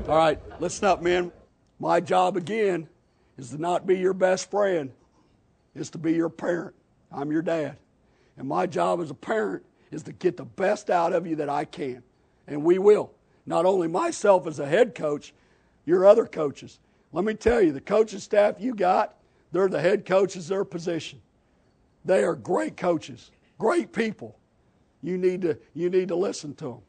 All right, listen up, men. My job, again, is to not be your best friend. It's to be your parent. I'm your dad. And my job as a parent is to get the best out of you that I can. And we will. Not only myself as a head coach, your other coaches. Let me tell you, the coaching staff you got, they're the head coaches of their position. They are great coaches, great people. You need to listen to them.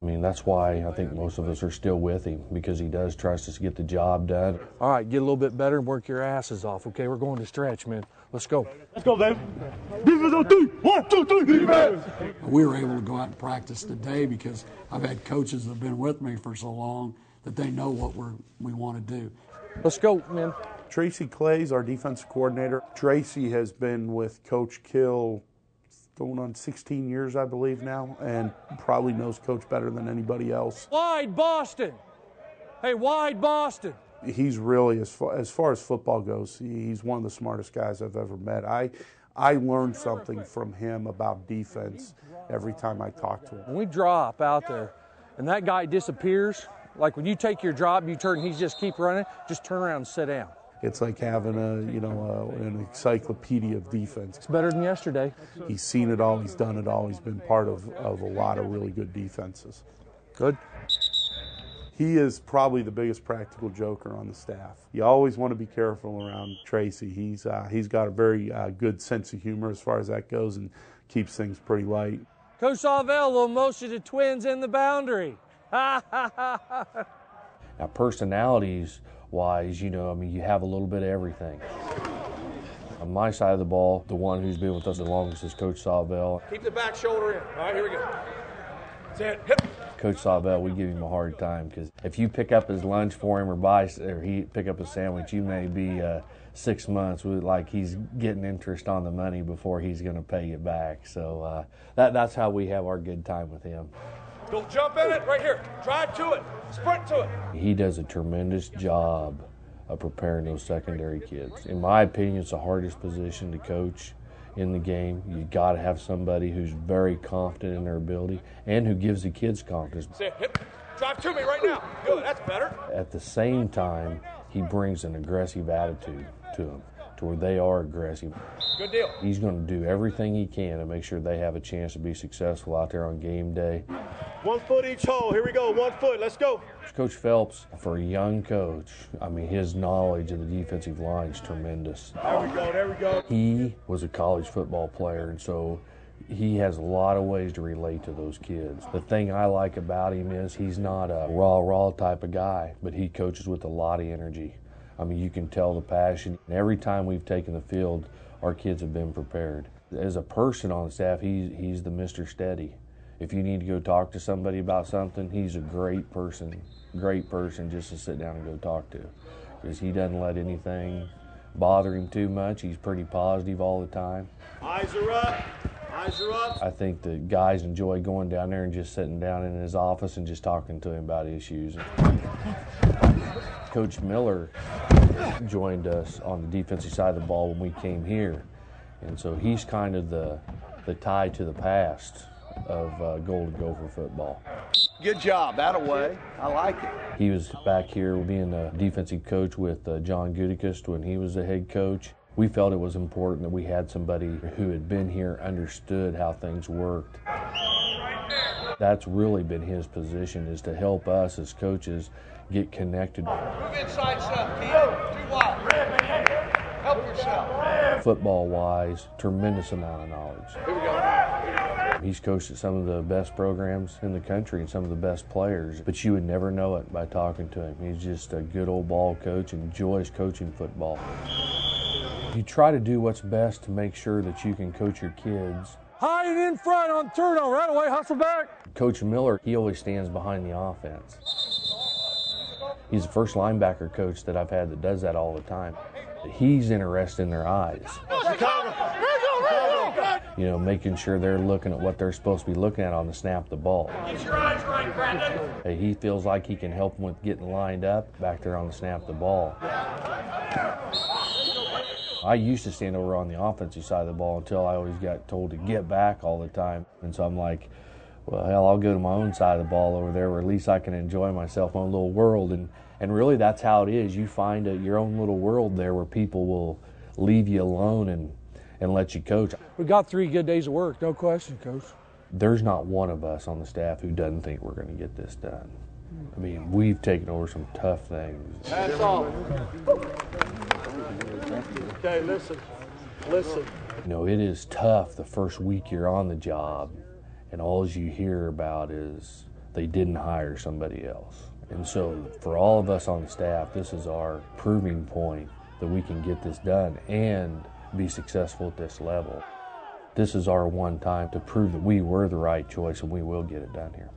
I mean, that's why I think most of us are still with him, because he does trust us to get the job done. All right, get a little bit better and work your asses off, okay? We're going to stretch, man. Let's go. Let's go, baby. Defense on 3. 1, 2, 3. Defense. We were able to go out and practice today because I've had coaches that have been with me for so long that they know what we want to do. Let's go, man. Tracy Clay's our defensive coordinator. Tracy has been with Coach Kill going on 16 years, I believe now, and probably knows Coach better than anybody else. Wide Boston. Hey, wide Boston. He's really, as far as football goes, he's one of the smartest guys I've ever met. I learned something from him about defense every time I talk to him. When we drop out there and that guy disappears, like when you take your drop, you turn, he just keep running, just turn around and sit down. It's like having an encyclopedia of defense. It's better than yesterday. He's seen it all, he's done it all, he's been part of a lot of really good defenses. Good. He is probably the biggest practical joker on the staff. You always want to be careful around Tracy. He's got a very good sense of humor as far as that goes and keeps things pretty light. Coach Salvell will motion the twins in the boundary. Now, personalities-wise, you have a little bit of everything. On my side of the ball, the one who's been with us the longest is Coach Salvell. Keep the back shoulder in. All right, here we go. That's it. Hip. Coach Salvell, we give him a hard time because if you pick up his lunch for him or he pick up a sandwich, you may be 6 months with like he's getting interest on the money before he's going to pay you back. So that's how we have our good time with him. Don't jump in it right here. Drive to it. Sprint to it. He does a tremendous job of preparing those secondary kids. In my opinion, it's the hardest position to coach in the game. You got to have somebody who's very confident in their ability and who gives the kids confidence. Hip. Drive to me right now. Good, that's better. At the same time, he brings an aggressive attitude to them, to where they are aggressive. Good deal. He's going to do everything he can to make sure they have a chance to be successful out there on game day. 1 foot each hole. Here we go. 1 foot. Let's go. Coach Phelps, for a young coach, his knowledge of the defensive line is tremendous. There we go. There we go. He was a college football player, and so he has a lot of ways to relate to those kids. The thing I like about him is he's not a raw type of guy, but he coaches with a lot of energy. You can tell the passion. Every time we've taken the field, our kids have been prepared. As a person on the staff, he's the Mr. Steady. If you need to go talk to somebody about something, he's a great person just to sit down and go talk to. Because he doesn't let anything bother him too much. He's pretty positive all the time. Eyes are up. Eyes are up. I think the guys enjoy going down there and just sitting down in his office and just talking to him about issues. Coach Miller joined us on the defensive side of the ball when we came here. And so he's kind of the tie to the past of Golden Gopher football. Good job, that away. I like it. He was back here being a defensive coach with John Gudicust when he was the head coach. We felt it was important that we had somebody who had been here, understood how things worked. That's really been his position, is to help us as coaches get connected. Move inside some, Keith. Too wide. Help yourself. Football-wise, tremendous amount of knowledge. Here we go. He's coached at some of the best programs in the country and some of the best players, but you would never know it by talking to him. He's just a good old ball coach, enjoys coaching football. You try to do what's best to make sure that you can coach your kids. High and in front on turnover. Right away, hustle back. Coach Miller, he always stands behind the offense. He's the first linebacker coach that I've had that does that all the time. He's interested in their eyes. Making sure they're looking at what they're supposed to be looking at on the snap of the ball. Get your eyes right, Brandon. He feels like he can help them with getting lined up back there on the snap of the ball. I used to stand over on the offensive side of the ball until I always got told to get back all the time. And so I'm like, well, hell, I'll go to my own side of the ball over there where at least I can enjoy myself, my own little world. And really that's how it is. You find your own little world there where people will leave you alone and let you coach. We got 3 good days of work, no question, Coach. There's not one of us on the staff who doesn't think we're going to get this done. I mean, we've taken over some tough things. That's all. Okay, listen. You know, it is tough the first week you're on the job, and all you hear about is they didn't hire somebody else. And so for all of us on the staff, this is our proving point that we can get this done and be successful at this level. This is our one time to prove that we were the right choice, and we will get it done here.